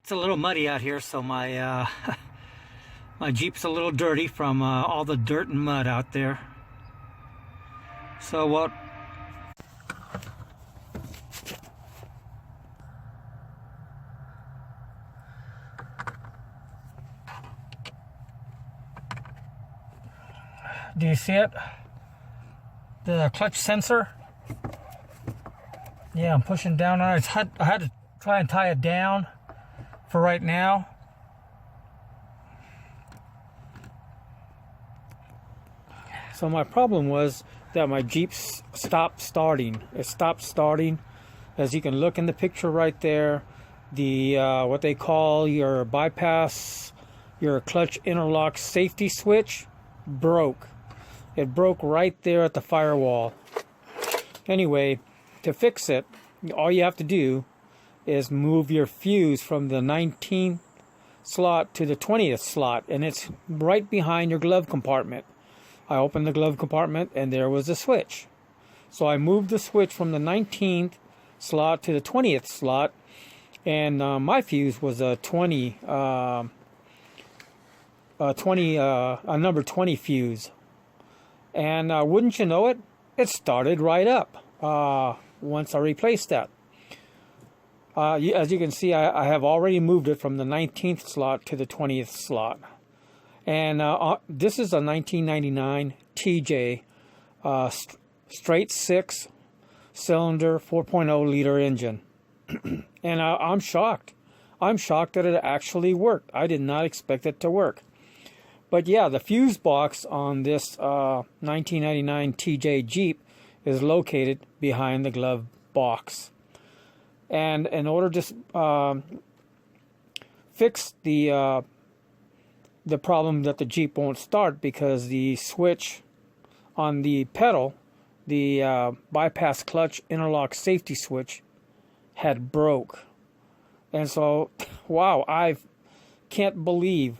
It's a little muddy out here, so my my Jeep's a little dirty from all the dirt and mud out there. So what? Do you see it? The clutch sensor? Yeah, I'm pushing down on it. I had to try and tie it down for right now. So my problem was that my Jeep stopped starting. It stopped starting. As you can look in the picture right there, the what they call your bypass, your clutch interlock safety switch broke. It broke right there at the firewall. Anyway, to fix it, all you have to do is move your fuse from the 19th slot to the 20th slot, and it's right behind your glove compartment. I opened the glove compartment and there was a switch. So I moved the switch from the 19th slot to the 20th slot, and my fuse was a number 20 fuse. And wouldn't you know it, it started right up once I replaced that. As you can see, I have already moved it from the 19th slot to the 20th slot. And this is a 1999 TJ straight 6 cylinder 4.0 liter engine. And I'm shocked. I'm shocked that it actually worked. I did not expect it to work. But yeah, the fuse box on this 1999 TJ Jeep is located behind the glove box. And in order to fix the problem that the Jeep won't start because the switch on the pedal, the bypass clutch interlock safety switch, had broke. And so, wow, I can't believe